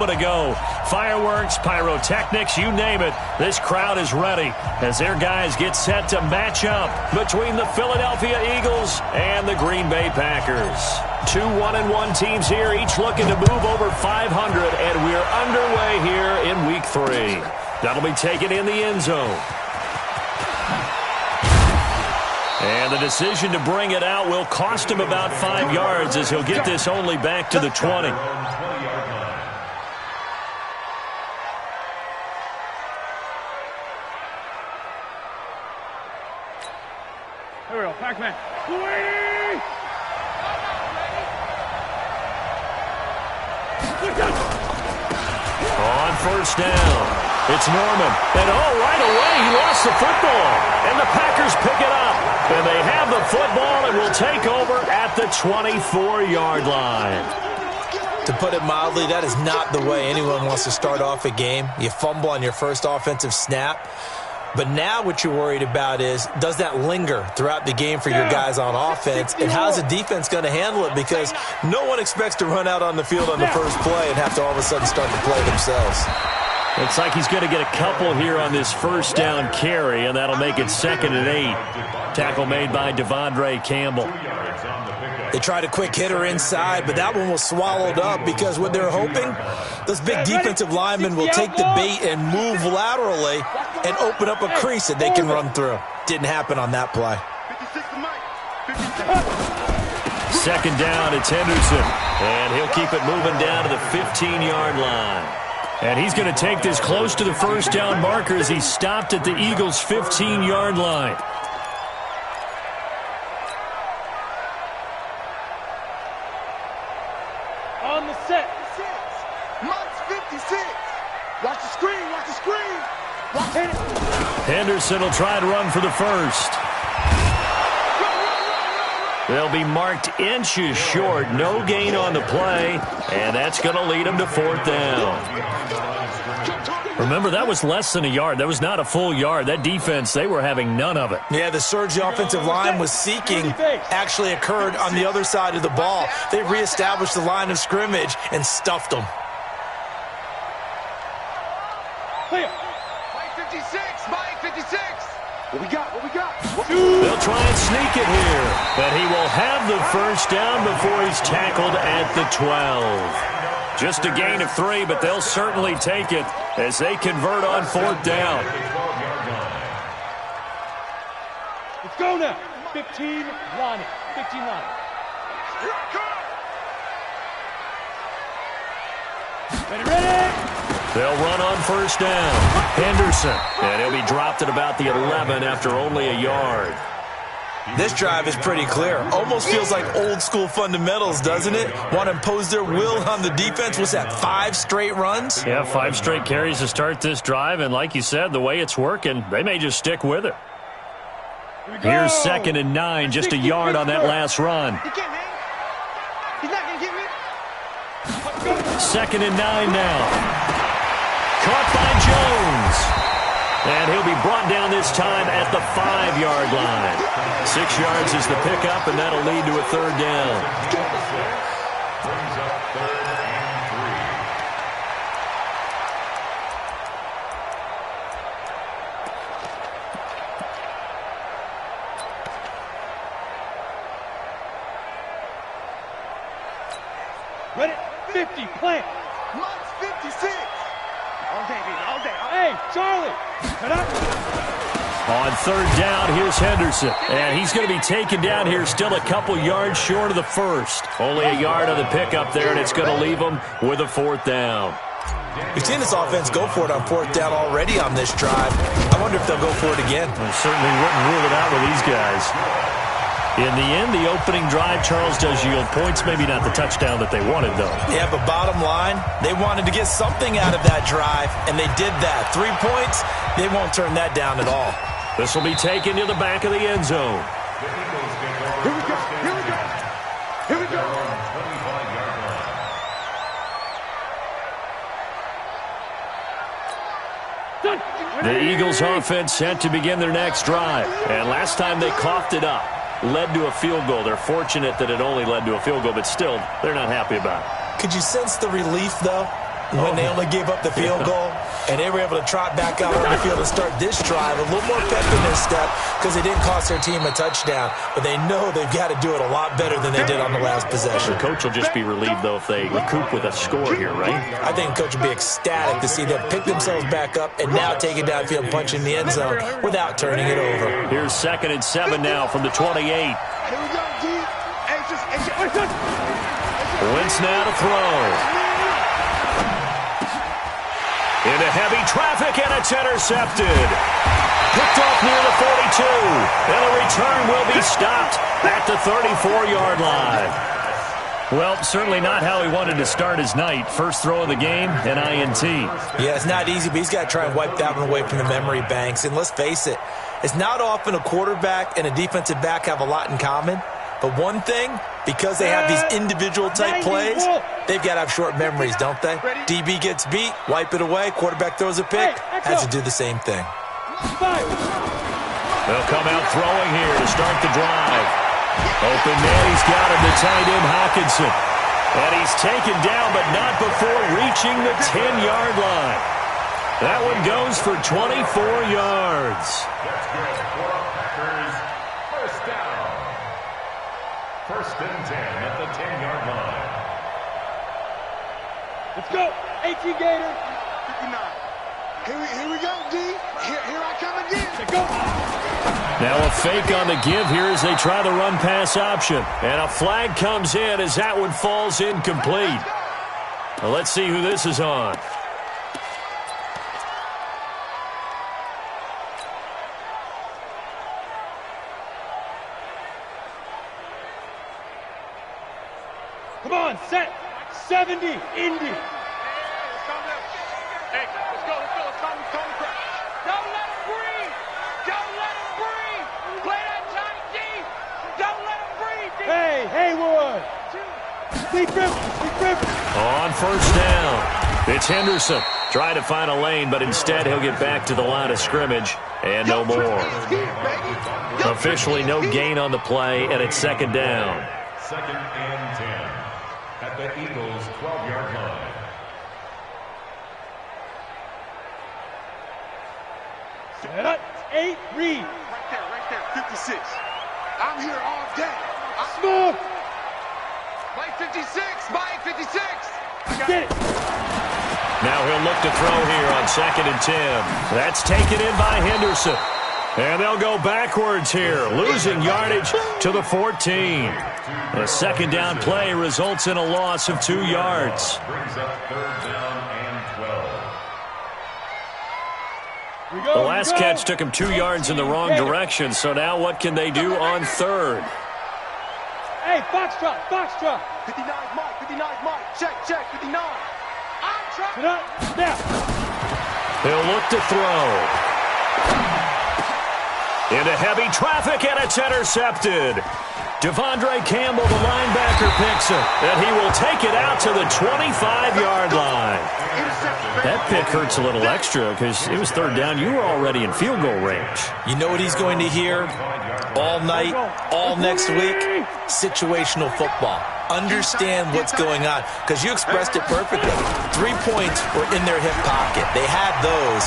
To go. Fireworks, pyrotechnics, you name it. This crowd is ready as their guys get set to match up between the Philadelphia Eagles and the Green Bay Packers. Two 1-1 teams here, each looking to move over 500, and we're underway here in Week 3. That'll be taken in the end zone. And the decision to bring it out will cost him about 5 yards as he'll get this only back to the 20. Here we go, Pac-Man. On first down, it's Norman. And right away, he lost the football. And the Packers pick it up. And they have the football and will take over at the 24-yard line. To put it mildly, that is not the way anyone wants to start off a game. You fumble on your first offensive snap. But now what you're worried about is, does that linger throughout the game for your guys on offense? And how's the defense going to handle it? Because no one expects to run out on the field on the first play and have to all of a sudden start to play themselves. Looks like he's going to get a couple here on this first down carry, and that'll make it 2nd and 8. Tackle made by Devondre Campbell. They tried a quick hitter inside, but that one was swallowed up because what they're hoping, those big defensive linemen will take the bait and move laterally and open up a crease that they can run through. Didn't happen on that play. 2nd down, it's Henderson. And he'll keep it moving down to the 15-yard line. And he's going to take this close to the first down marker as he stopped at the Eagles' 15-yard line. On the set. Mott's 56. Watch the screen. Watch the screen. Watch it. Henderson will try to run for the first. They'll be marked inches short. No gain on the play. And that's going to lead them to 4th down. Remember, that was less than a yard. That was not a full yard. That defense, they were having none of it. Yeah, the surge the offensive line was seeking actually occurred on the other side of the ball. They reestablished the line of scrimmage and stuffed them. Clear. Mike 56. Mike 56. What we got? What we got? They'll try and sneak it here. But he will have the first down before he's tackled at the 12. Just a gain of 3, but they'll certainly take it as they convert on 4th down. Let's go now. 15 line. 15 line. Ready. They'll run on first down. Henderson. And he'll be dropped at about the 11 after only a yard. This drive is pretty clear. Almost feels like old school fundamentals, doesn't it? Want to impose their will on the defense. What's that, 5 straight runs? Yeah, 5 straight carries to start this drive. And like you said, the way it's working, they may just stick with it. Here's 2nd and 9, just a yard on that last run. He's not going to get me. 2nd and 9 now. Caught by Jones. And he'll be brought down this time at the 5-yard line. 6 yards is the pickup, and that'll lead to a 3rd down. Ready? 50, plant. Mott's 56. All day, baby, all day. Hey, Charlie. Cut up. On 3rd down, here's Henderson. And he's going to be taken down here still a couple yards short of the first. Only a yard on the pickup there, and it's going to leave him with a 4th down. We've seen this offense go for it on 4th down already on this drive. I wonder if they'll go for it again. Well, certainly wouldn't rule it out with these guys. In the end, the opening drive, Charles, does yield points. Maybe not the touchdown that they wanted, though. Yeah, but bottom line, they wanted to get something out of that drive, and they did that. 3 points, they won't turn that down at all. This will be taken to the back of the end zone. Here we go. Here we go. Here we go. The Eagles offense set to begin their next drive. And last time they coughed it up, led to a field goal. They're fortunate that it only led to a field goal, but still, they're not happy about it. Could you sense the relief, though? when they only gave up the field goal, and they were able to trot back out on the field and start this drive. A little more pep in their step because they didn't cost their team a touchdown. But they know they've got to do it a lot better than they did on the last possession. The coach will just be relieved, though, if they recoup with a score here, right? I think the coach will be ecstatic to see them pick themselves back up and now take it downfield and punch in the end zone without turning it over. Here's 2nd and 7 now from the 28. Here we go, D. Wentz now to throw. Into heavy traffic, and it's intercepted. Picked off near the 42. And the return will be stopped at the 34-yard line. Well, certainly not how he wanted to start his night. First throw of the game, an INT. Yeah, it's not easy, but he's got to try and wipe that one away from the memory banks. And let's face it, it's not often a quarterback and a defensive back have a lot in common. But one thing, because they have these individual-type plays, they've got to have short memories, don't they? DB gets beat, wipe it away, quarterback throws a pick, has to do the same thing. They'll come out throwing here to start the drive. Open man, he's got him, the tight end Hawkinson. And he's taken down, but not before reaching the 10-yard line. That one goes for 24 yards. First and 10 at the 10-yard line. Let's go. 18 Gator. 59. Here we go, D. Here I come again. Let's go. Now a fake on the give here as they try the run-pass option. And a flag comes in as that one falls incomplete. Well, let's see who this is on. Come on, set. 70, Indy. Hey, let's go. Don't let him breathe. Don't let him breathe. Play that tight D. Don't let him breathe, D. Hey, Haywood. Deep river. On first down, it's Henderson. Trying to find a lane, but instead he'll get back to the line of scrimmage. And no more. Officially no gain on the play, and it's 2nd down. 2nd and 10 at the Eagles' 12-yard line. Set up. 8, read. Right there, 56. I'm here all day. Smoke. Mike 56, Mike 56. Get it. Now he'll look to throw here on 2nd and 10. That's taken in by Henderson. And they'll go backwards here, losing yardage to the 14. A 2nd down play results in a loss of 2 yards. Brings up 3rd down and 12. The last catch took him 2 yards in the wrong direction, so now what can they do on 3rd? Hey, Foxtrot. 59 Mike. Check, 59. I'm trying. Sit up. Snap. He'll look to throw. Into heavy traffic, and it's intercepted. Devondre Campbell, the linebacker, picks it, and he will take it out to the 25-yard line. That pick hurts a little extra because it was 3rd down. You were already in field goal range. You know what he's going to hear all night, all next week? Situational football. Understand what's going on, because you expressed it perfectly. 3 points were in their hip pocket. They had those.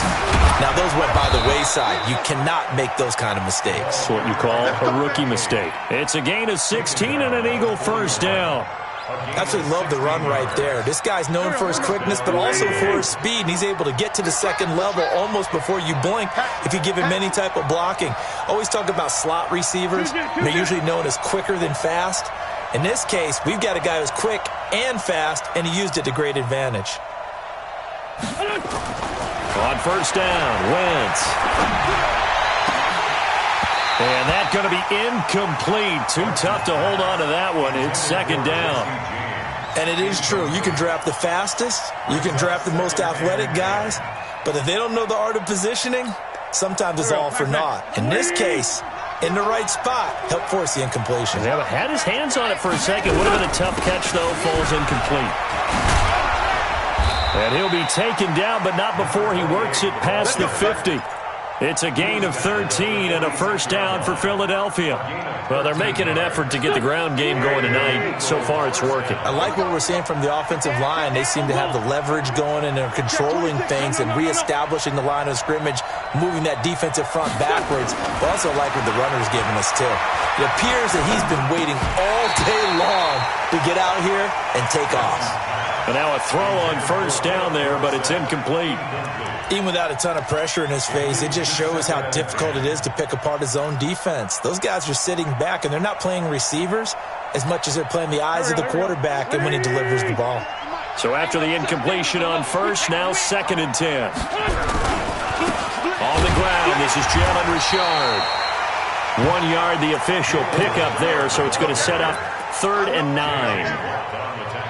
Now, those went by the wayside. You cannot make those kind of mistakes. That's what you call a rookie mistake. It's a gain of 16 and an Eagle first down. Absolutely love the run right there. This guy's known for his quickness, but also for his speed. And he's able to get to the 2nd level almost before you blink if you give him any type of blocking. Always talk about slot receivers. They're usually known as quicker than fast. In this case, we've got a guy who's quick and fast, and he used it to great advantage. On first down, Wentz. And that's going to be incomplete. Too tough to hold on to that one. It's 2nd down. And it is true. You can draft the fastest. You can draft the most athletic guys. But if they don't know the art of positioning, sometimes it's all for naught. In this case, in the right spot, help force the incompletion. Yeah, had his hands on it for a second. Would have been a tough catch, though. Falls incomplete. And he'll be taken down, but not before he works it past the 50. It's a gain of 13 and a first down for Philadelphia. Well, they're making an effort to get the ground game going tonight. So far, it's working. I like what we're seeing from the offensive line. They seem to have the leverage going, and they're controlling things and reestablishing the line of scrimmage, moving that defensive front backwards. But also like what the runner's giving us, too. It appears that he's been waiting all day long to get out here and take off. And now a throw on first down there, but it's incomplete. Even without a ton of pressure in his face, it just shows how difficult it is to pick apart his own defense. Those guys are sitting back, and they're not playing receivers as much as they're playing the eyes of the quarterback and when he delivers the ball. So after the incompletion on first, now 2nd and 10. On the ground, this is Jalen Richard. 1 yard, the official pickup there, so it's going to set up 3rd and 9.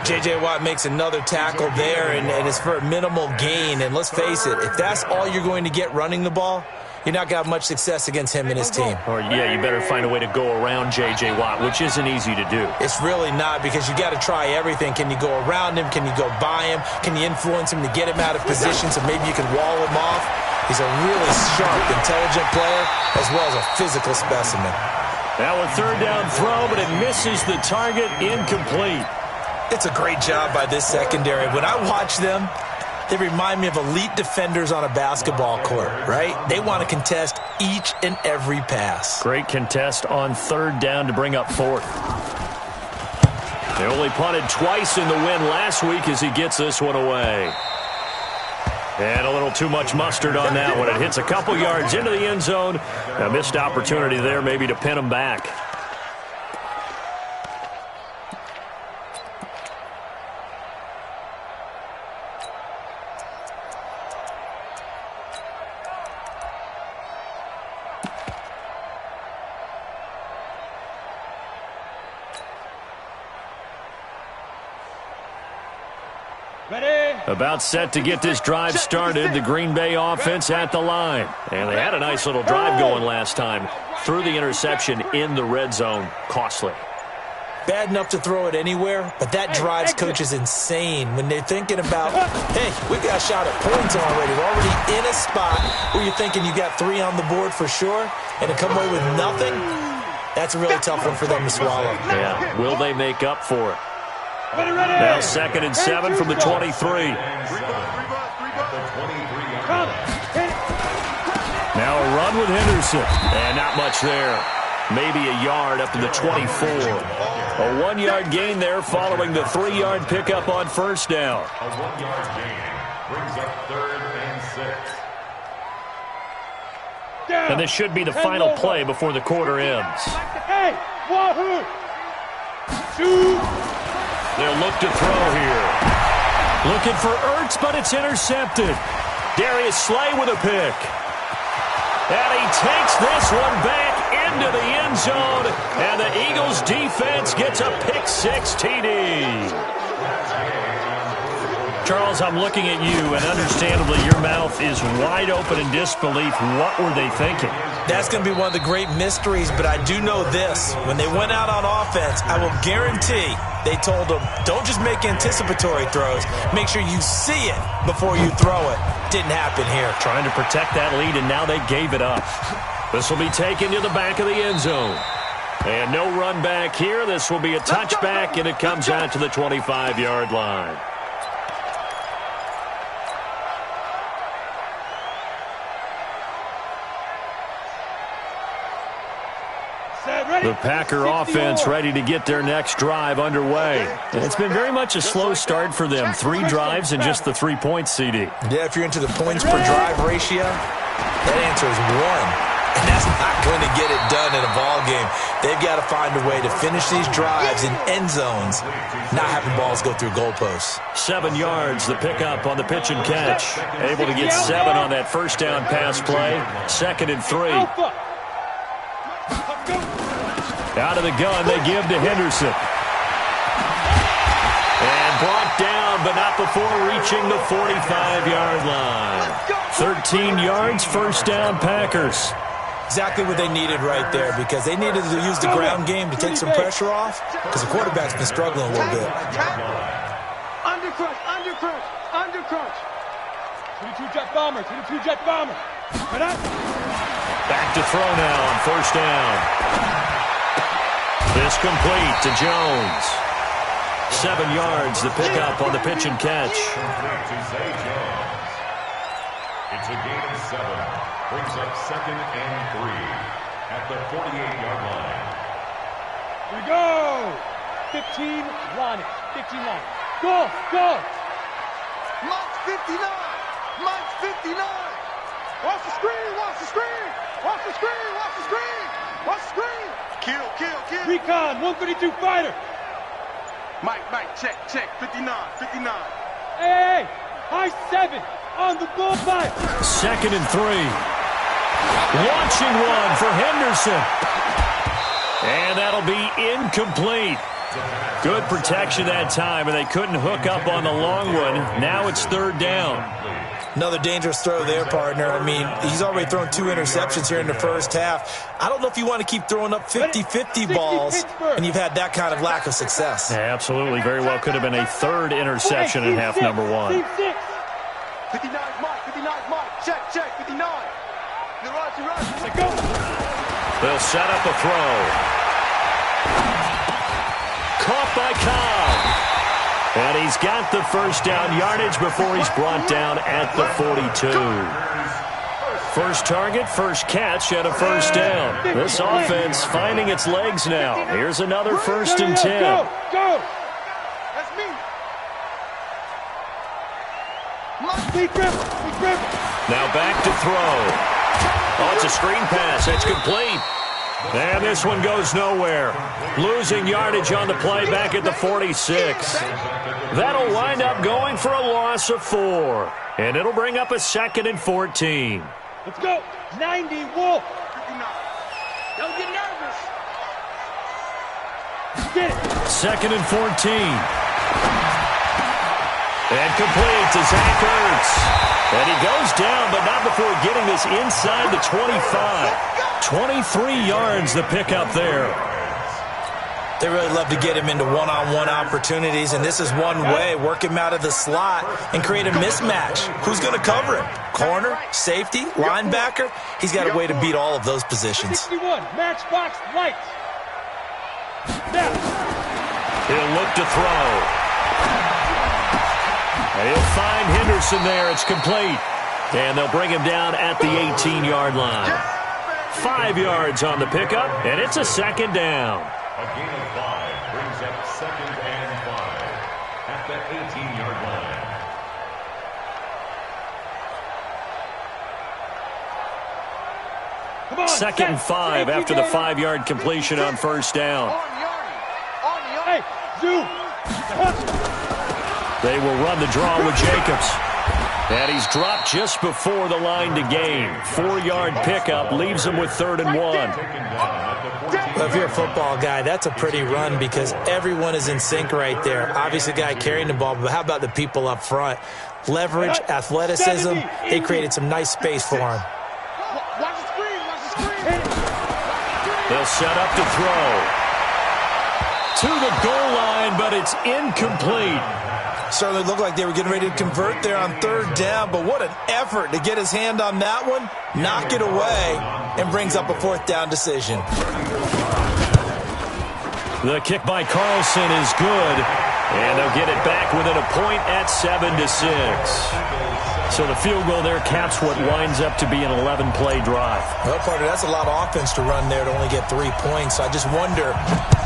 J.J. Watt makes another tackle there, and it's for a minimal gain. And let's face it, if that's all you're going to get running the ball, you're not going to have much success against him and his team. Or, yeah, you better find a way to go around J.J. Watt, which isn't easy to do. It's really not, because you got to try everything. Can you go around him? Can you go by him? Can you influence him to get him out of position so maybe you can wall him off? He's a really sharp, intelligent player as well as a physical specimen. Now a 3rd down throw, but it misses the target, incomplete. It's a great job by this secondary. When I watch them, they remind me of elite defenders on a basketball court, right? They want to contest each and every pass. Great contest on 3rd down to bring up 4th. They only punted twice in the win last week as he gets this one away. And a little too much mustard on that one. It hits a couple yards into the end zone. A missed opportunity there maybe to pin him back. About set to get this drive started. The Green Bay offense at the line. And they had a nice little drive going last time. Threw the interception in the red zone. Costly. Bad enough to throw it anywhere, but that drives coaches insane when they're thinking about, hey, we got a shot at points already. We're already in a spot where you're thinking you got 3 on the board for sure, and to come away with nothing, that's a really tough one for them to swallow. Yeah, will they make up for it? Now 2nd and 7 from the 23. Now a run with Henderson. And not much there. Maybe a yard up to the 24. A 1-yard gain there following the 3-yard pickup on first down. A 1-yard gain brings up 3rd and 6. And this should be the final play before the quarter ends. Hey, wahoo! Shoot! They'll look to throw here. Looking for Ertz, but it's intercepted. Darius Slay with a pick. And he takes this one back into the end zone. And the Eagles defense gets a pick-6 TD. Charles, I'm looking at you, and understandably your mouth is wide open in disbelief. What were they thinking? That's going to be one of the great mysteries, but I do know this. When they went out on offense, I will guarantee they told them, don't just make anticipatory throws. Make sure you see it before you throw it. Didn't happen here. Trying to protect that lead, and now they gave it up. This will be taken to the back of the end zone. And no run back here. This will be a touchback, and it comes out to the 25-yard line. The Packer offense ready to get their next drive underway. And it's been very much a slow start for them. 3 drives and just the 3 points, CD. Yeah, if you're into the points per drive ratio, that answer is 1. And that's not going to get it done in a ball game. They've got to find a way to finish these drives in end zones, not having balls go through goalposts. 7 yards, the pickup on the pitch and catch. Able to get 7 on that first down pass play. 2nd and 3. Out of the gun, they give to Henderson. And brought down, but not before reaching the 45-yard line. 13 yards, first down, Packers. Exactly what they needed right there, because they needed to use the ground game to take some pressure off, because the quarterback's been struggling a little bit. Under crunch, under crunch, under crunch. 22 jet bomber, 22 jet bomber. Back to throw now on first down. This complete to Jones. 7 yards, the pickup on the pitch and catch. It's a gain of 7. Brings up 2nd and 3 at the 48-yard line. Here we go. 15 line it. 15 line. Go, go. Mike's 59. Mike's 59. Watch the screen, watch the screen. Watch the screen, watch the screen. Watch the screen. Kill, kill, kill. Recon, 132 fighter. Mike, check, 59, 59. Hey, high 7 on the bullseye. 2nd and 3. Launching one for Henderson. And that'll be incomplete. Good protection that time, and they couldn't hook up on the long one. Now it's 3rd down. Another dangerous throw there, partner. I mean, he's already thrown 2 interceptions here in the first half. I don't know if you want to keep throwing up 50-50 balls, and you've had that kind of lack of success. Yeah, absolutely. Very well could have been a 3rd interception in half number 1. 59 Mike, 59 Mike. Check, 59. You're right. Let's go. They'll set up a throw. Caught by Cobb. And he's got the first down yardage before he's brought down at the 42. First target, first catch, and a first down. This offense finding its legs now. Here's another 1st and 10. Go, go. That's me. Big grip. Now back to throw. Oh, it's a screen pass. It's complete. And this one goes nowhere. Losing yardage on the play back at the 46. That'll wind up going for a loss of 4. And it'll bring up a 2nd and 14. Let's go. 90 Wolf. 59. Don't get nervous. Get it. 2nd and 14. And complete to Zach Ertz. And he goes down, but not before getting this inside the 25. 23 yards the pickup there. They really love to get him into one-on-one opportunities, and this is one way. Work him out of the slot and create a mismatch. Who's going to cover him? Corner, safety, linebacker? He's got a way to beat all of those positions. 61, matchbox lights. Now. He'll look to throw. He'll find Henderson there. It's complete. And they'll bring him down at the 18-yard line. 5 yards on the pickup, and it's a 2nd down. A gain of 5 brings up 2nd and 5 at the 18-yard line. Come on, 2nd and 5 after the 5-yard completion on first down. Hey, Zoo. They will run the draw with Jacobs. And he's dropped just before the line to gain. 4-yard pickup leaves him with 3rd and 1. Well, if you're a football guy, that's a pretty run because everyone is in sync right there. Obviously, the guy carrying the ball, but how about the people up front? Leverage, athleticism, they created some nice space for him. Watch the screen. They'll set up to throw. To the goal line, but it's incomplete. Certainly looked like they were getting ready to convert there on 3rd down, but what an effort to get his hand on that one, knock it away, and brings up a 4th down decision. The kick by Carlson is good, and they'll get it back within a point at 7-6. So the field goal there caps what winds up to be an 11-play drive. Well, partner, that's a lot of offense to run there to only get 3 points. So I just wonder,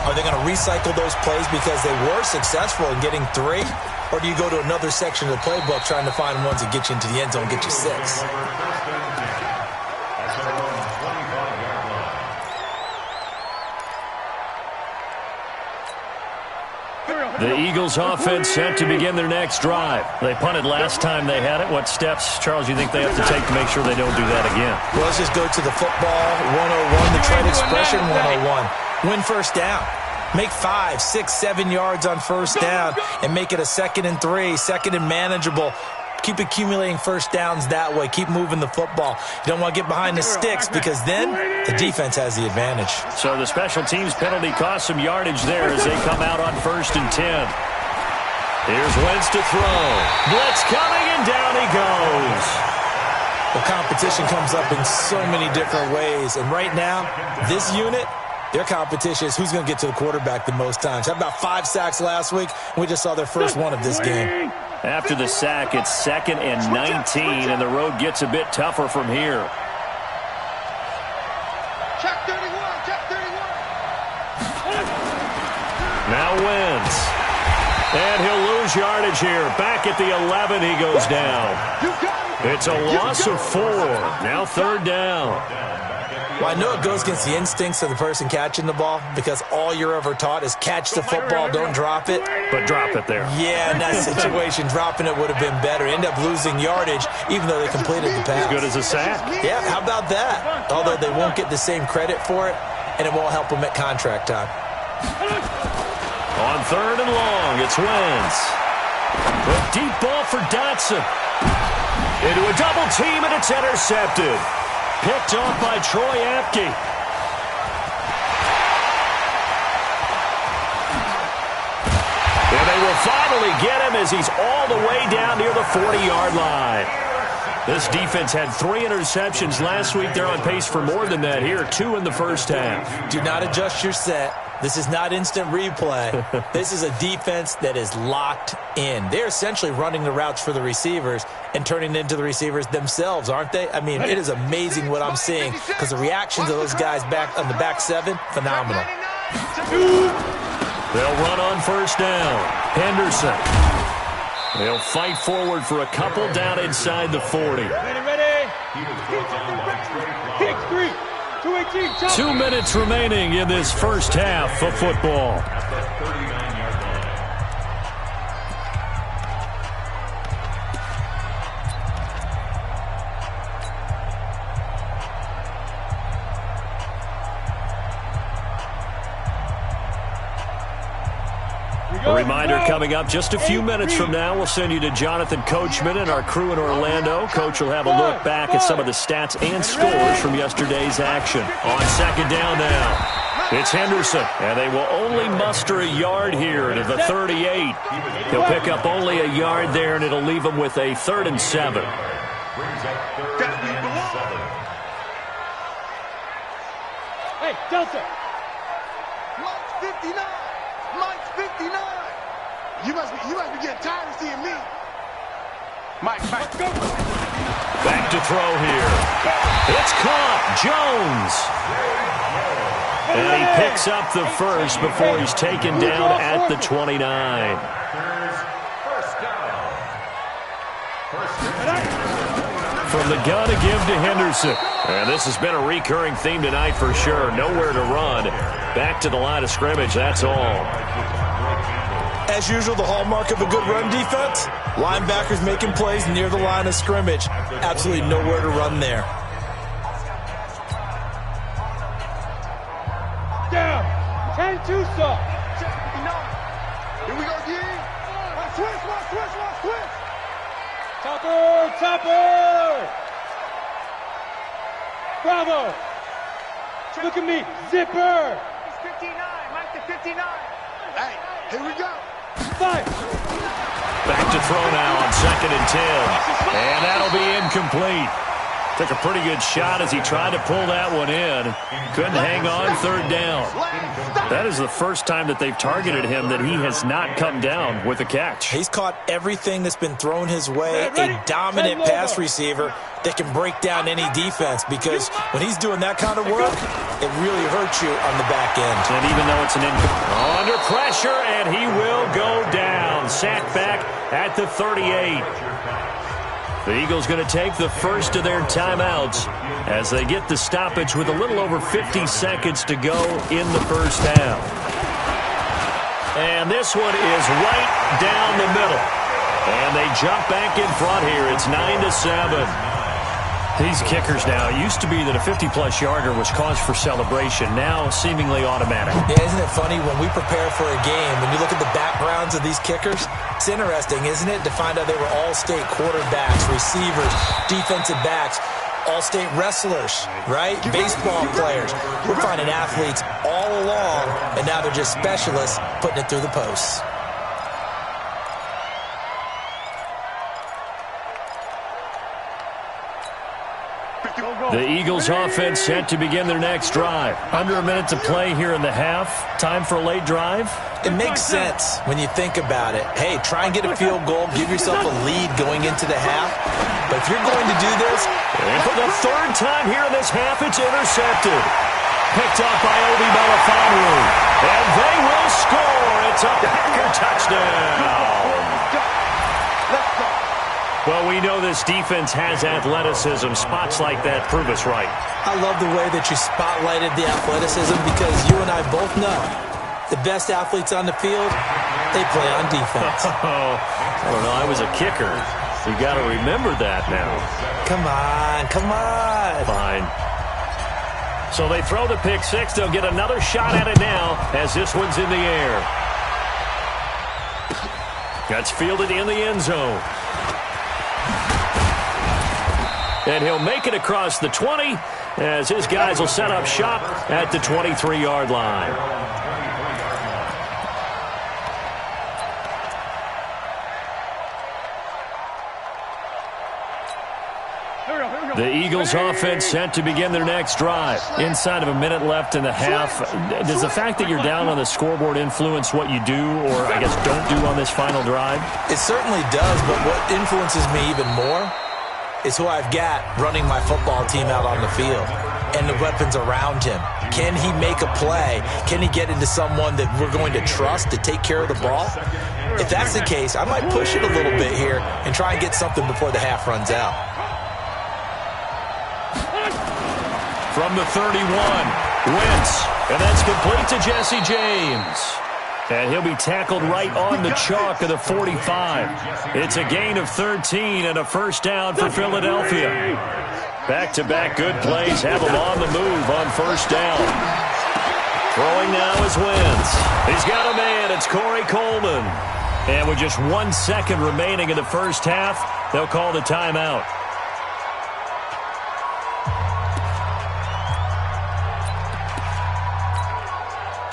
are they going to recycle those plays because they were successful in getting 3? Or do you go to another section of the playbook trying to find ones that get you into the end zone, get you 6? The Eagles offense set to begin their next drive. They punted last time they had it. What steps, Charles, you think they have to take to make sure they don't do that again? Well, let's just go to the football 101, the trade expression 101. Win first down. Make 5, 6, 7 yards on first down and make it a 2nd and 3, 2nd and manageable. Keep accumulating first downs that way. Keep moving the football. You don't want to get behind the sticks because then the defense has the advantage. So the special teams penalty cost some yardage there as they come out on 1st and 10. Here's Wentz to throw. Blitz coming, and down he goes. Well, competition comes up in so many different ways. And right now, this unit, their competition is who's going to get to the quarterback the most times. Had about 5 sacks last week, and we just saw their first one of this game. After the sack, it's 2nd and 19, and the road gets a bit tougher from here. Check 31, check 31. Now wins. And he'll lose yardage here. Back at the 11, he goes down. It's a loss of 4. Now 3rd down. Well, I know it goes against the instincts of the person catching the ball because all you're ever taught is catch the football, don't drop it. But drop it there. Yeah, in that situation, dropping it would have been better. End up losing yardage even though they completed the pass. As good as a sack. Yeah, how about that? Although they won't get the same credit for it, and it won't help them at contract time. On 3rd and long, it's Wentz. A deep ball for Dotson. Into a double team, and it's intercepted. Picked off by Troy Apke. And they will finally get him as he's all the way down near the 40-yard line. This defense had 3 interceptions last week. They're on pace for more than that here. 2 in the first half. Do not adjust your set. This is not instant replay. This is a defense that is locked in. They're essentially running the routes for the receivers and turning into the receivers themselves, aren't they? I mean, it is amazing what I'm seeing because the reactions of those guys back on the back 7, phenomenal. They'll run on 1st down. Henderson. They'll fight forward for a couple down inside the 40. Ready. Kick 3. 2 minutes remaining in this first half of football. A reminder coming up just a few minutes from now. We'll send you to Jonathan Coachman and our crew in Orlando. Coach will have a look back at some of the stats and scores from yesterday's action. On 2nd down now, it's Henderson, and they will only muster a yard here to the 38. He'll pick up only a yard there, and it'll leave him with a 3rd and 7. Hey, Delta. Mike's 59. Mike's 59. You must be getting tired of seeing me. Mike, go. Back to throw here. It's caught. Jones. And he picks up the first before he's taken down at the 29. From the gun to give to Henderson. And this has been a recurring theme tonight for sure. Nowhere to run. Back to the line of scrimmage, that's all. As usual, the hallmark of a good run defense, linebackers making plays near the line of scrimmage. Absolutely nowhere to run there. Down. 10-2 stop. Here we go again. Switch. Topper. Bravo. Look at me. Zipper. It's 59. Mike the 59. Hey, here we go. 5. Back to throw now on 2nd and 10. And that'll be incomplete. Took a pretty good shot as he tried to pull that one in. Couldn't hang on 3rd down. That is the first time that they've targeted him that he has not come down with a catch. He's caught everything that's been thrown his way. A dominant pass receiver that can break down any defense because when he's doing that kind of work, it really hurts you on the back end. And even though it's an under pressure, and he will go down. Sacked back at the 38. The Eagles going to take the first of their timeouts as they get the stoppage with a little over 50 seconds to go in the first half. And this one is right down the middle. And they jump back in front here. It's 9-7. These kickers now, it used to be that a 50-plus yarder was cause for celebration, now seemingly automatic. Yeah, isn't it funny when we prepare for a game, when you look at the backgrounds of these kickers, it's interesting, isn't it, to find out they were all-state quarterbacks, receivers, defensive backs, all-state wrestlers, right? Baseball players. We're finding athletes all along, and now they're just specialists putting it through the posts. The Eagles offense set to begin their next drive. Under a minute to play here in the half. Time for a late drive. It makes sense when you think about it. Hey, try and get a field goal. Give yourself a lead going into the half. But if you're going to do this... And for the third time here in this half, it's intercepted. Picked up by Obi Melifonwu. And they will score. It's a Packer touchdown. Well, we know this defense has athleticism. Spots like that prove us right. I love the way that you spotlighted the athleticism because you and I both know the best athletes on the field, they play on defense. I don't know. I was a kicker. You got to remember that now. Come on, come on. Fine. So they throw the pick six. They'll get another shot at it now as this one's in the air. That's fielded in the end zone. And he'll make it across the 20 as his guys will set up shop at the 23-yard line. The Eagles offense set to begin their next drive. Inside of a minute left in the half. Does the fact that you're down on the scoreboard influence what you do or, I guess, don't do on this final drive? It certainly does, but what influences me even more is who I've got running my football team out on the field and the weapons around him. Can he make a play? Can he get into someone that we're going to trust to take care of the ball? If that's the case, I might push it a little bit here and try and get something before the half runs out. From the 31, Wentz, and that's complete to Jesse James. And he'll be tackled right on the chalk of the 45. It's a gain of 13 and a first down for Philadelphia. Back-to-back good plays have him on the move on first down. Throwing now is Wentz. He's got a man. It's Corey Coleman. And with just 1 second remaining in the first half, they'll call the timeout.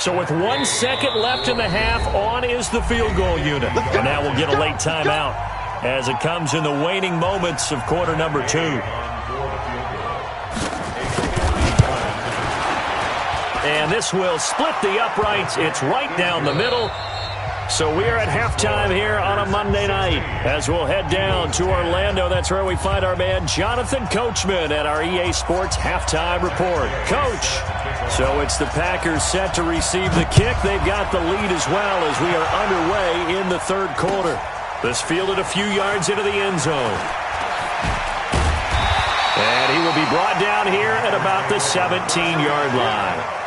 So with 1 second left in the half, on is the field goal unit. And now we'll get a late timeout as it comes in the waning moments of quarter number 2. And this will split the uprights. It's right down the middle. So we're at halftime here on a Monday night as we'll head down to Orlando. That's where we find our man Jonathan Coachman at our EA Sports Halftime Report. Coach, so it's the Packers set to receive the kick. They've got the lead as well as we are underway in the third quarter. This fielded a few yards into the end zone. And he will be brought down here at about the 17-yard line.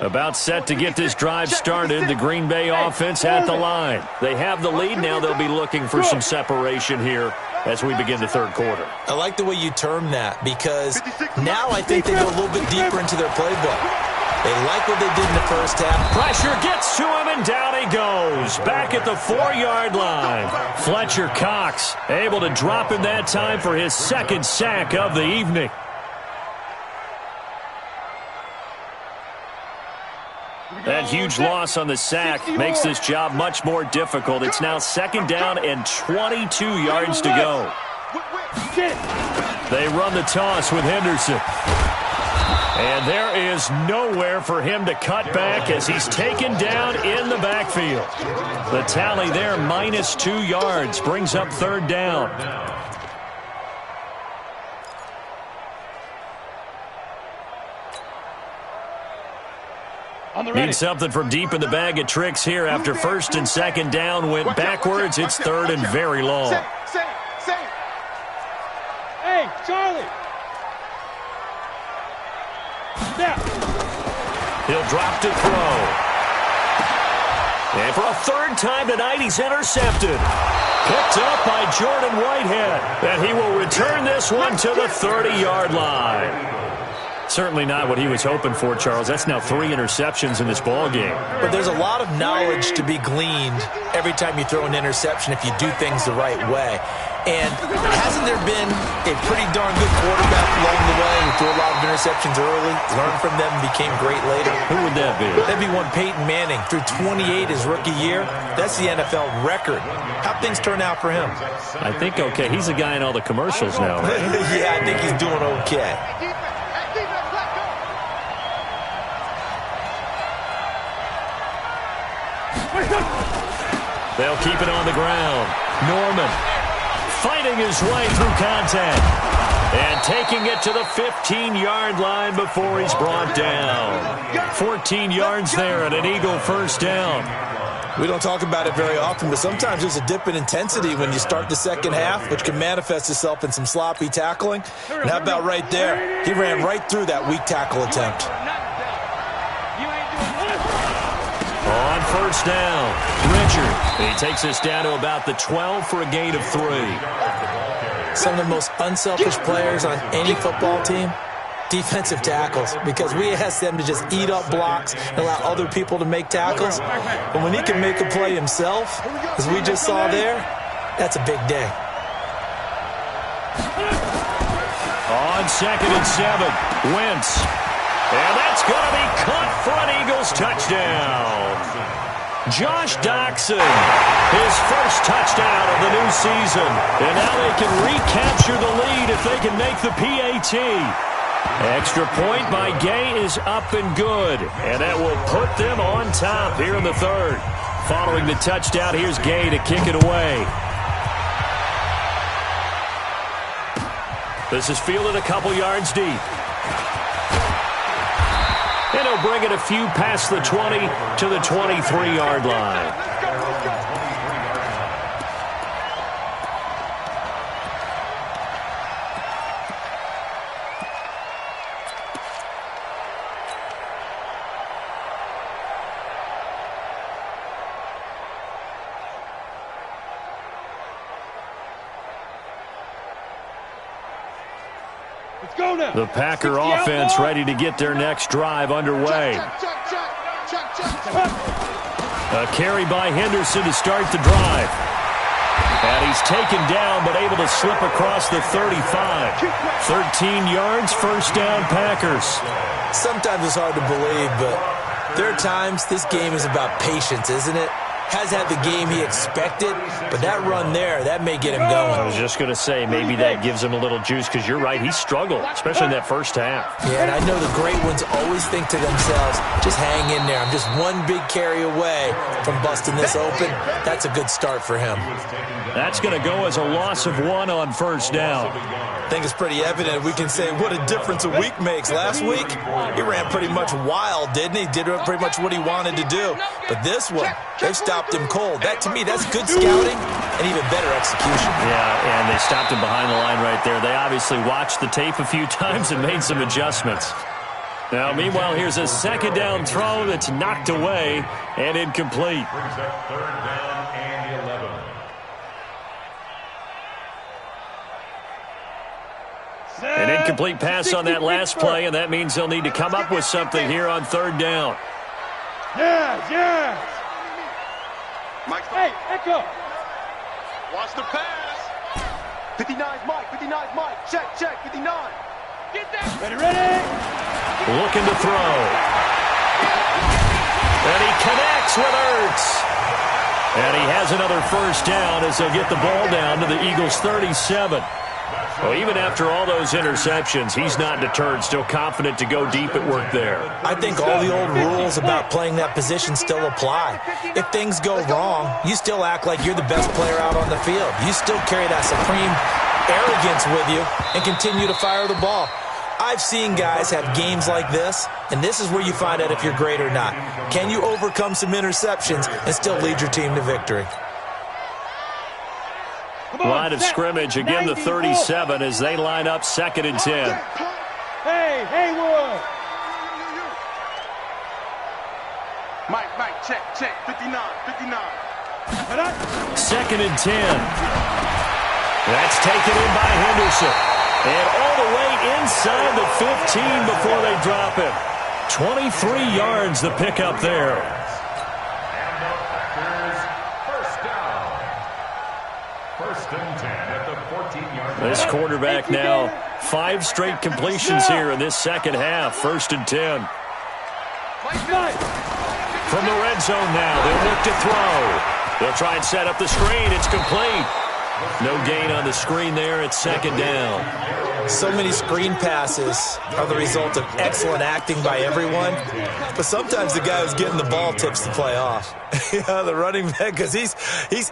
About set to get this drive started. The Green Bay offense at the line. They have the lead. Now they'll be looking for some separation here as we begin the third quarter. I like the way you term that because now I think they go a little bit deeper into their playbook. They like what they did in the first half. Pressure gets to him, and down he goes. Back at the 4-yard line. Fletcher Cox able to drop him that time for his second sack of the evening. That huge loss on the sack makes this job much more difficult. It's now second down and 22 yards to go. They run the toss with Henderson. And there is nowhere for him to cut back as he's taken down in the backfield. The tally there, -2 yards, brings up third down. Need something from deep in the bag of tricks here after first and second down went backwards. It's third and very long. Hey, Charlie. Snap. He'll drop to throw. And for a third time tonight, he's intercepted. Picked up by Jordan Whitehead. And he will return this one to the 30-yard line. Certainly not what he was hoping for, Charles. That's now 3 interceptions in this ball game. But there's a lot of knowledge to be gleaned every time you throw an interception if you do things the right way. And hasn't there been a pretty darn good quarterback along the way who threw a lot of interceptions early, learned from them, and became great later? Who would that be? That'd be one Peyton Manning. Threw 28 his rookie year. That's the NFL record. How'd things turn out for him? I think okay. He's a guy in all the commercials now, right? Yeah, I think he's doing okay. They'll keep it on the ground. Norman fighting his way through contact and taking it to the 15-yard line before he's brought down. 14 yards there and an Eagle first down. We don't talk about it very often, but sometimes there's a dip in intensity when you start the second half, which can manifest itself in some sloppy tackling. And how about right there? He ran right through that weak tackle attempt. On first down, Richard. He takes us down to about the 12 for a gain of 3. Some of the most unselfish players on any football team, defensive tackles, because we ask them to just eat up blocks and allow other people to make tackles. But when he can make a play himself, as we just saw there, that's a big day. On 2nd and 7, Wentz. And that's going to be caught for an Eagles touchdown. Josh Doxson, his first touchdown of the new season. And now they can recapture the lead if they can make the PAT. Extra point by Gay is up and good. And that will put them on top here in the third. Following the touchdown, here's Gay to kick it away. This is fielded a couple yards deep. And he'll bring it a few past the 20 to the 23-yard line. The Packer offense ready to get their next drive underway. A carry by Henderson to start the drive. And he's taken down but able to slip across the 35. 13 yards, first down Packers. Sometimes it's hard to believe, but there are times this game is about patience, isn't it? Has had the game he expected, but that run there, that may get him going. I was just going to say, maybe that gives him a little juice, because you're right, he struggled, especially in that first half. Yeah, and I know the great ones always think to themselves, just hang in there. I'm just one big carry away from busting this open. That's a good start for him. That's going to go as a loss of 1 on first down. I think it's pretty evident. We can say what a difference a week makes. Last week, he ran pretty much wild, didn't he? Did pretty much what he wanted to do. But this one, they've stopped him cold. That, to me, that's good scouting and even better execution. Yeah, and they stopped him behind the line right there. They obviously watched the tape a few times and made some adjustments. Now, meanwhile, here's a second down throw that's knocked away and incomplete. Brings up third down and 11. An incomplete pass on that last play, and that means they'll need to come up with something here on third down. Yes. Hey, Echo. Watch the pass. 59's Mike. 59's Mike. Check. 59. Get that. Ready. Looking to throw. And he connects with Ertz. And he has another first down as they'll get the ball down to the Eagles' 37. Well, even after all those interceptions, he's not deterred, still confident to go deep at work there. I think all the old rules about playing that position still apply. If things go wrong, you still act like you're the best player out on the field. You still carry that supreme arrogance with you and continue to fire the ball. I've seen guys have games like this, and this is where you find out if you're great or not. Can you overcome some interceptions and still lead your team to victory? Line of scrimmage, again the 37 as they line up 2nd and 10. Hey, Haywood. Mike, check. 59. 2nd and 10. That's taken in by Henderson. And all the way inside the 15 before they drop it. 23 yards the pickup there. First and 10 at the This quarterback now 5 straight completions here in this second half. 1st and 10. From the red zone now, they'll look to throw. They'll try and set up the screen. It's complete. No gain on the screen there. It's 2nd down. So many screen passes are the result of excellent acting by everyone. But sometimes the guy who's getting the ball tips the play off. The running back, because he's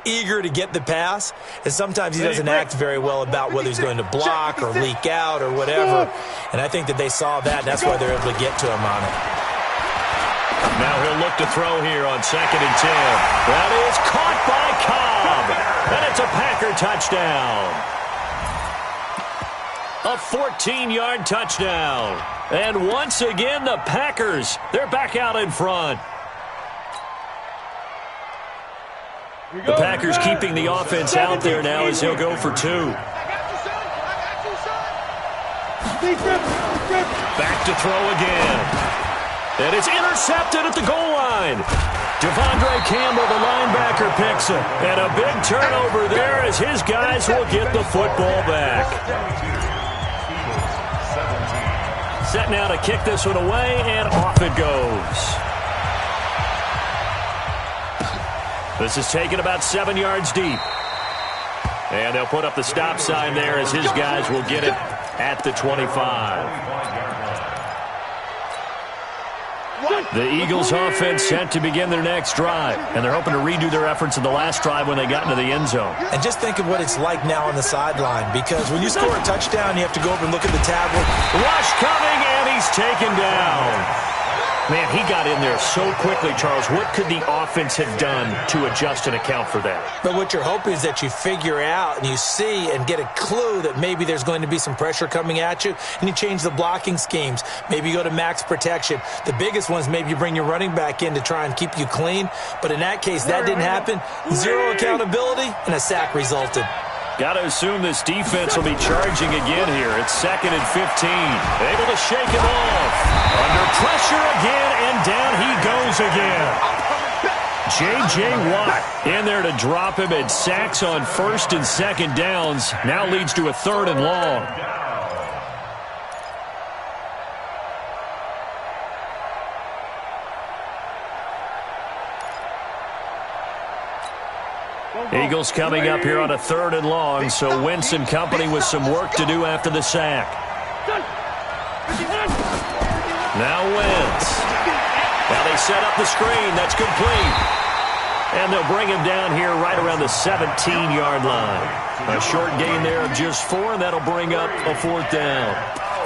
eager to get the pass. And sometimes he doesn't act very well about whether he's going to block or leak out or whatever. And I think that they saw that, and that's why they're able to get to him on it. Now he'll look to throw here on 2nd and 10. That is caught by Cobb. And it's a Packer touchdown. A 14-yard touchdown. And once again, the Packers, they're back out in front. The Packers keeping the offense out there now as he'll go for 2. Back to throw again. And it's intercepted at the goal line. Devondre Campbell, the linebacker, picks it. And a big turnover there as his guys will get the football back. Set now to kick this one away, and off it goes. This is taken about 7 yards deep. And they'll put up the stop sign there as his guys will get it at the 25. The Eagles offense set to begin their next drive, and they're hoping to redo their efforts in the last drive when they got into the end zone. And just think of what it's like now on the sideline, because when you score a touchdown, you have to go over and look at the tablet. Rush coming, and he's taken down. Man, he got in there so quickly, Charles. What could the offense have done to adjust and account for that? But what you're hoping is that you figure out and you see and get a clue that maybe there's going to be some pressure coming at you, and you change the blocking schemes. Maybe you go to max protection. The biggest one is maybe you bring your running back in to try and keep you clean. But in that case, that didn't happen. 0 accountability, and a sack resulted. Got to assume this defense will be charging again here. It's 2nd and 15. Able to shake him off. Under pressure again, and down he goes again. J.J. Watt in there to drop him, and sacks on 1st and 2nd downs. Now leads to a 3rd and long. Eagles coming up here on a 3rd and long, so Wentz and company with some work to do after the sack. Now Wentz. Now they set up the screen. That's complete. And they'll bring him down here right around the 17-yard line. A short gain there of just 4, and that'll bring up a 4th down.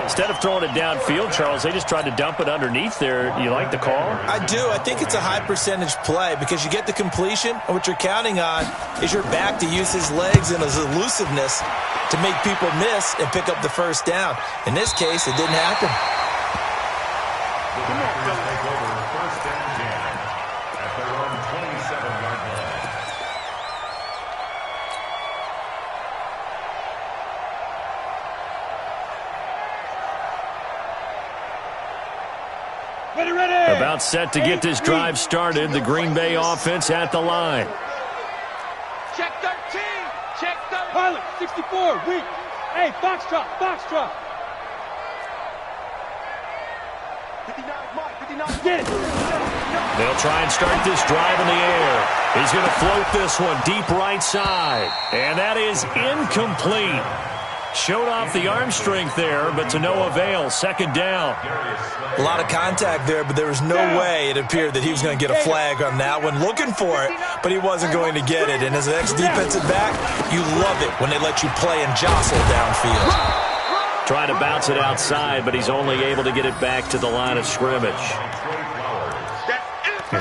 Instead of throwing it downfield, Charles, they just tried to dump it underneath there. You like the call? I do. I think it's a high percentage play because you get the completion, and what you're counting on is your back to use his legs and his elusiveness to make people miss and pick up the 1st down. In this case, it didn't happen. Take over 1st and 10 at their own 27-yard line. Ready. About set to get this drive started. The Green Bay offense at the line. Check 13. Check 13. Pilot, 64, weak. Hey, Foxtrot. 59, Mike, 59. Get it. They'll try and start this drive in the air. He's going to float this one deep right side. And that is incomplete. Showed off the arm strength there, but to no avail. 2nd down. A lot of contact there, but there was no way it appeared that he was going to get a flag on that one. Looking for it, but he wasn't going to get it. And as an ex-defensive back, you love it when they let you play and jostle downfield. Trying to bounce it outside, but he's only able to get it back to the line of scrimmage.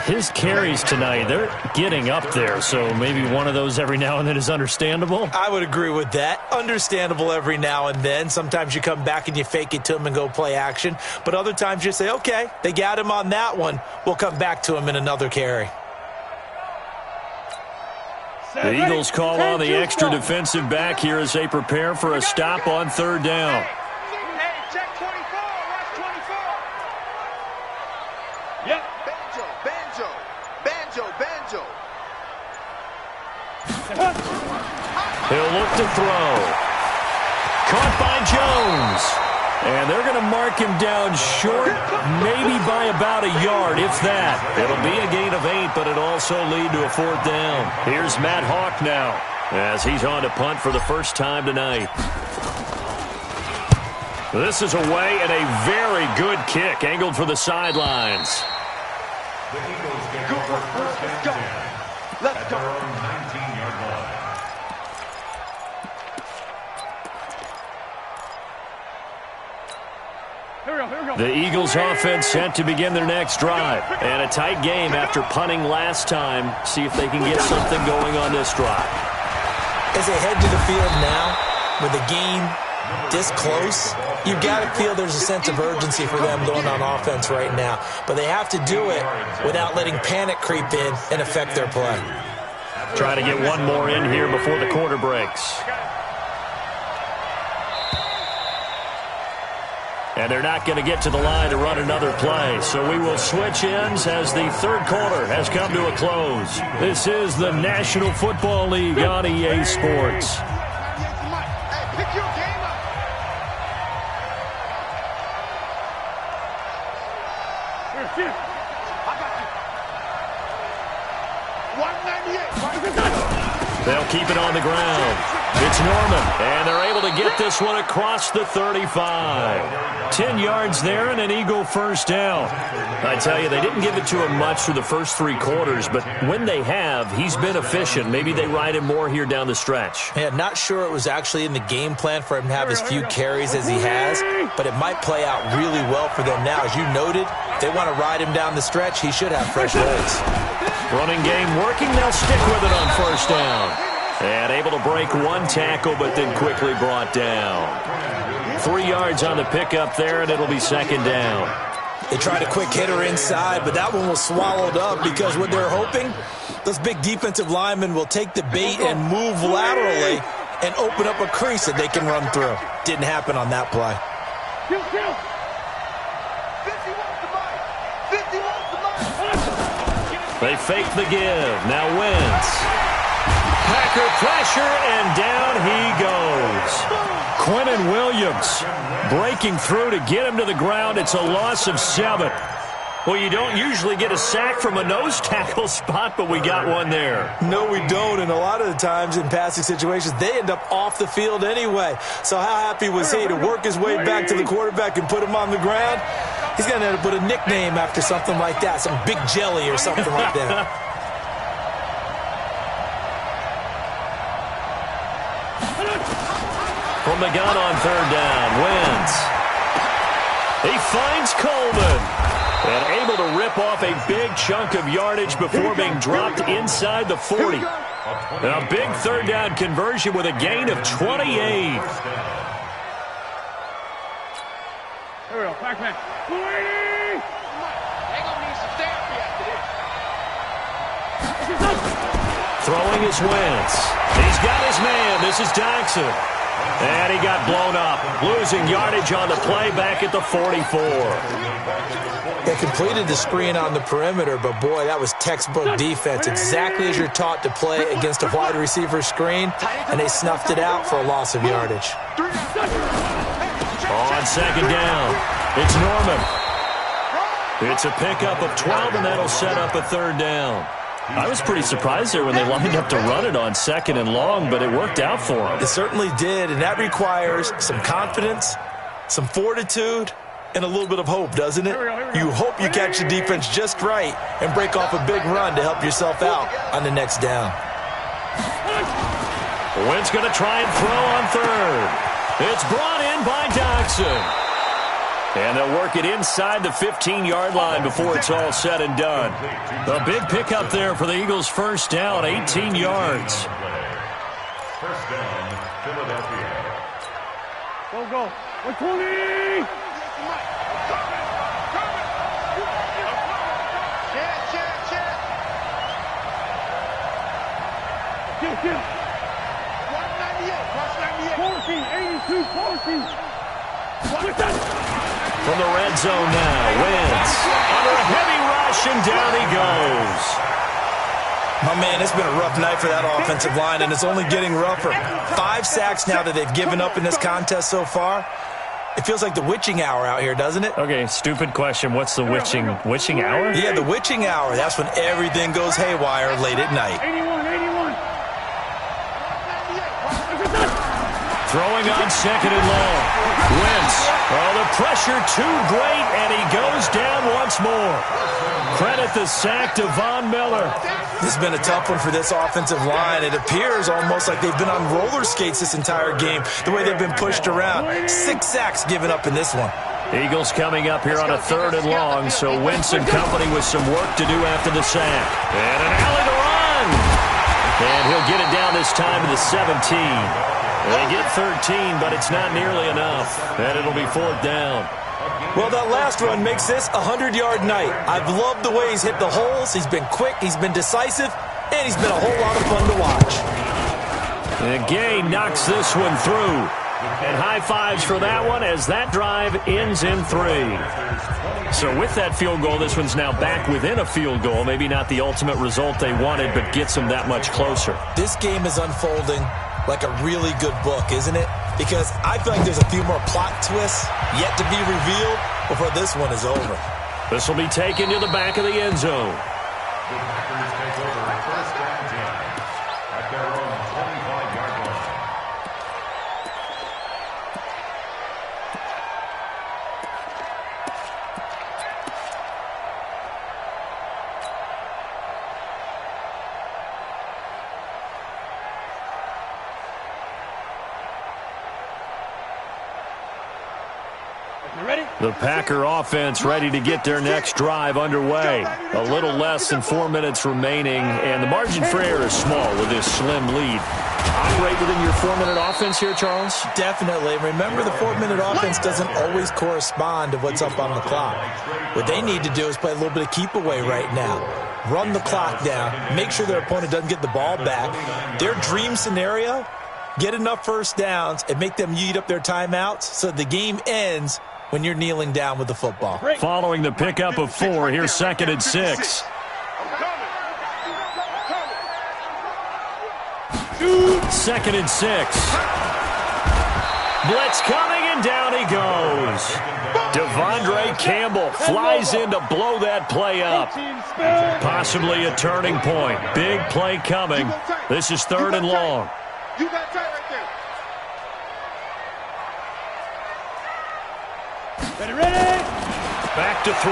His carries tonight, they're getting up there, so maybe one of those every now and then is understandable. I would agree with that. Understandable every now and then. Sometimes you come back and you fake it to him and go play action. But other times you say, okay, they got him on that one. We'll come back to him in another carry. The Eagles call on the extra defensive back here as they prepare for a stop on 3rd down. Hey, check 24. Rush 24. Yep. He'll look to throw. Caught by Jones. And they're going to mark him down short, maybe by about a yard, if that. It'll be a gain of 8, but it'll also lead to a 4th down. Here's Matt Hawk now, as he's on to punt for the first time tonight. This is away and a very good kick, angled for the sidelines. The Eagles get over first and 10 at their own 19-yard line. The Eagles offense set to begin their next drive. And a tight game after punting last time. See if they can get something going on this drive. As they head to the field now, with the game this close, you've got to feel there's a sense of urgency for them going on offense right now. But they have to do it without letting panic creep in and affect their play. Try to get one more in here before the quarter breaks. And they're not going to get to the line to run another play. So we will switch ends as the third quarter has come to a close. This is the National Football League on EA Sports. They'll keep it on the ground. It's Norman, and they're able to get this one across the 35. 10 yards there and an Eagle first down. I tell you, they didn't give it to him much through the first 3 quarters, but when they have, he's been efficient. Maybe they ride him more here down the stretch. Yeah, not sure it was actually in the game plan for him to have as few carries as he has, but it might play out really well for them now. As you noted, they want to ride him down the stretch. He should have fresh legs. Running game working. They'll stick with it on first down. And able to break one tackle, but then quickly brought down. 3 yards on the pickup there, and it'll be second down. They tried a quick hitter inside, but that one was swallowed up because what they're hoping, those big defensive linemen will take the bait and move laterally and open up a crease that they can run through. Didn't happen on that play. They fake the give. Now Wentz. Packer pressure, and down he goes. Quinnen Williams breaking through to get him to the ground. It's a loss of 7. Well, you don't usually get a sack from a nose tackle spot, but we got one there. No, we don't, and a lot of the times in passing situations, they end up off the field anyway. So how happy was he to work his way back to the quarterback and put him on the ground? He's going to end up with a nickname after something like that, some Big Jelly or something like that. From the gun on third down, Wentz. He finds Coleman. And able to rip off a big chunk of yardage before being dropped inside the 40. A big third down conversion with a gain of 28. Here we go, Pac-Man. Throwing is Wentz. He's got his man. This is Dodson. And he got blown up, losing yardage on the play back at the 44. They completed the screen on the perimeter, but boy, that was textbook defense. Exactly as you're taught to play against a wide receiver screen, and they snuffed it out for a loss of yardage. On second down, it's Norman. It's a pickup of 12, and that'll set up a third down. I was pretty surprised there when they lined up to run it on second and long, but it worked out for them. It certainly did, and that requires some confidence, some fortitude, and a little bit of hope, doesn't it? You hope you catch the defense just right and break off a big run to help yourself out on the next down. Wentz going to try and throw on third. It's brought in by Dodson. And they'll work it inside the 15-yard line before it's all said and done. A big pickup there for the Eagles' first down, 18 yards. First down, Philadelphia. Go. 120! Kill. 198. 14. From the red zone now, Wentz under a heavy rush, and down he goes. My man, it's been a rough night for that offensive line, and it's only getting rougher. 5 sacks now that they've given up in this contest so far. It feels like the witching hour out here, doesn't it? Okay, stupid question. What's the witching hour? Yeah, the witching hour. That's when everything goes haywire late at night. 81. Throwing on second and long. Wentz. Oh, the pressure too great, and he goes down once more. Credit the sack to Von Miller. This has been a tough one for this offensive line. It appears almost like they've been on roller skates this entire game, the way they've been pushed around. 6 sacks given up in this one. Eagles coming up here on a third and long, so Wentz and company with some work to do after the sack. And an alley to run. And he'll get it down this time to the 17. They get 13, but it's not nearly enough. And it'll be 4th down. Well, that last run makes this a 100-yard night. I've loved the way he's hit the holes. He's been quick, he's been decisive, and he's been a whole lot of fun to watch. And Gay knocks this one through. And high fives for that one as that drive ends in 3. So with that field goal, this one's now back within a field goal. Maybe not the ultimate result they wanted, but gets them that much closer. This game is unfolding like a really good book, isn't it? Because I feel like there's a few more plot twists yet to be revealed before this one is over. This will be taken to the back of the end zone. The Packers take over 1st and 10 at their own 25-yard line. The Packer offense ready to get their next drive underway. A little less than 4 minutes remaining, and the margin for error is small with this slim lead. Operate within your 4-minute offense here, Charles? Definitely. Remember, the 4-minute offense doesn't always correspond to what's up on the clock. What they need to do is play a little bit of keep away right now. Run the clock down. Make sure their opponent doesn't get the ball back. Their dream scenario, get enough first downs and make them eat up their timeouts so the game ends when you're kneeling down with the football. Following the pickup of 4, here's 2nd and 6. Second and 6. Blitz coming, and down he goes. Devondre Campbell flies in to blow that play up. Possibly a turning point. Big play coming. This is 3rd and long. You got tight right there. Ready? Back to throw.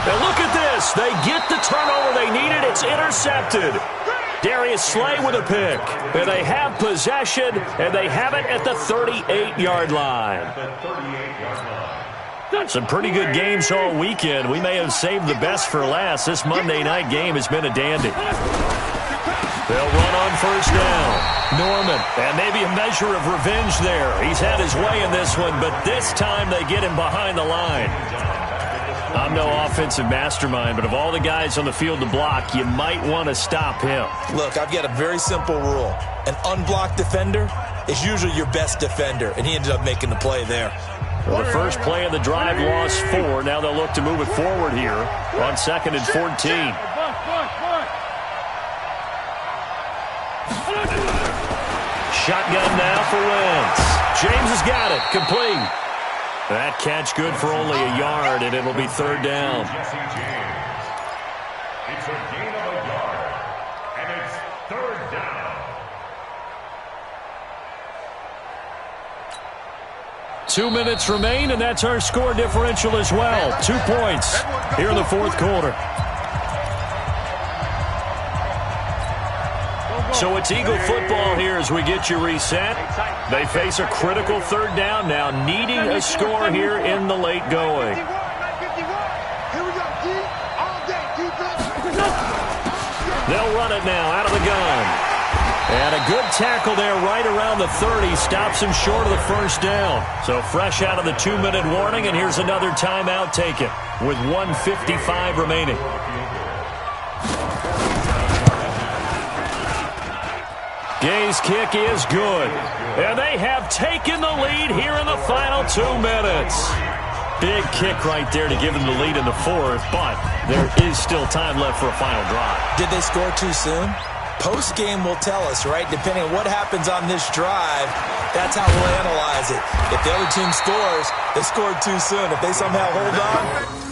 Now look at this. They get the turnover they needed. It's intercepted. Darius Slay with a pick. And they have possession, and they have it at the 38-yard line. Some pretty good games all weekend. We may have saved the best for last. This Monday night game has been a dandy. They'll run on 1st down. Norman, and maybe a measure of revenge there. He's had his way in this one, but this time they get him behind the line. I'm no offensive mastermind, but of all the guys on the field to block, you might want to stop him. Look, I've got a very simple rule. An unblocked defender is usually your best defender, and he ended up making the play there. Well, the first play of the drive lost 4. Now they'll look to move it forward here on 2nd and 14. Shotgun now for Wentz. James has got it. Complete. That catch good for only a yard, and it'll be 3rd down. Jesse James. It's a gain of a yard, and it's 3rd down. 2 minutes remain, and that's our score differential as well. 2 points here in the 4th quarter. So it's Eagle football here as we get you reset. They face a critical 3rd down now, needing a score here in the late going. They'll run it now out of the gun. And a good tackle there right around the 30 stops him short of the 1st down. So fresh out of the 2-minute warning, and here's another timeout taken with 1:55 remaining. Gay's kick is good. And they have taken the lead here in the final 2 minutes. big kick right there to give them the lead in the fourth, but there is still time left for a final drive. Did they score too soon? Post-game will tell us, right? Depending on what happens on this drive, that's how we'll analyze it. If the other team scores, they scored too soon. If they somehow hold on,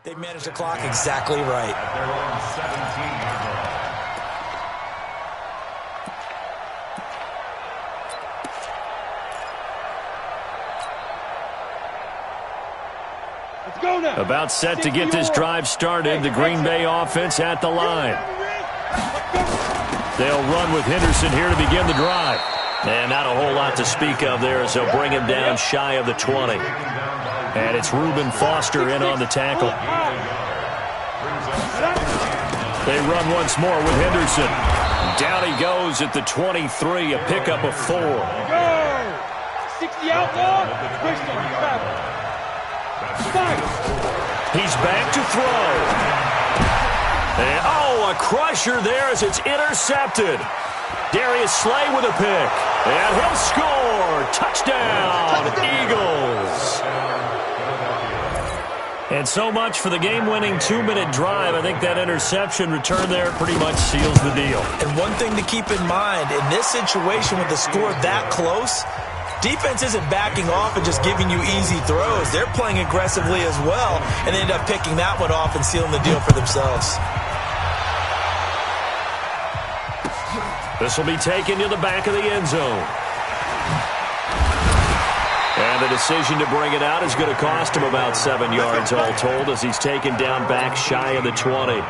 they managed the clock exactly right. They're on 17 yard line. Let's go now. About set to get this drive started. The Green Bay offense at the line. They'll run with Henderson here to begin the drive. And not a whole lot to speak of there as they'll bring him down shy of the 20. And it's Reuben Foster in on the tackle. They run once more with Henderson. Down he goes at the 23, a pickup of 4. Go! 60 outlaw. He's back to throw. And, oh, a crusher there as it's intercepted. Darius Slay with a pick. And he'll score. Touchdown, Eagles. And so much for the game-winning 2-minute drive. I think that interception return there pretty much seals the deal. And one thing to keep in mind, in this situation with the score that close, defense isn't backing off and just giving you easy throws. They're playing aggressively as well, and they end up picking that one off and sealing the deal for themselves. This will be taken to the back of the end zone. And the decision to bring it out is going to cost him about 7 yards all told as he's taken down back shy of the 20.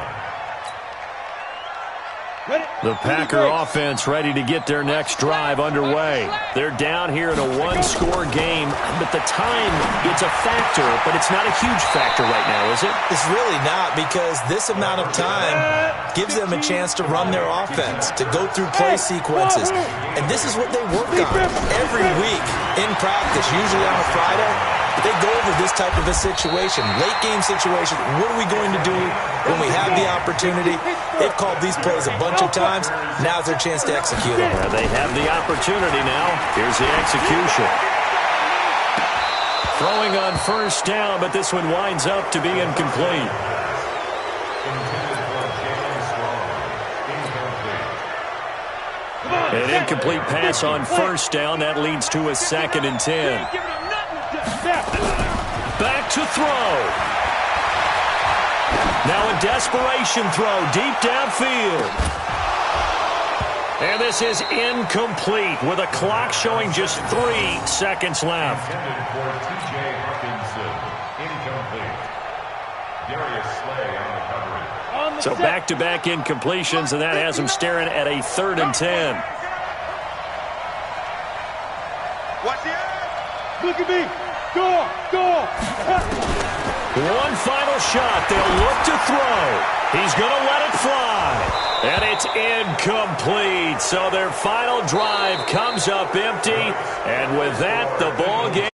The Packer offense ready to get their next drive underway. They're down here in a one-score game, but the time, it's a factor, but it's not a huge factor right now, is it? It's really not, because this amount of time gives them a chance to run their offense, to go through play sequences. And this is what they work on every week in practice, usually on a Friday. They go over this type of a situation, late game situation. What are we going to do when we have the opportunity? They've called these plays a bunch of times. Now's their chance to execute it. Yeah, they have the opportunity now. Here's the execution. Throwing on first down, but this one winds up to be incomplete. An incomplete pass on first down. That leads to a 2nd and 10. Back to throw. Now a desperation throw deep downfield. And this is incomplete with a clock showing just 3 seconds left. So back-to-back incompletions, and that has him staring at a 3rd and 10. Watch the edge. Look at me. Go. One final shot. They'll look to throw. He's going to let it fly. And it's incomplete. So their final drive comes up empty. And with that, the ball game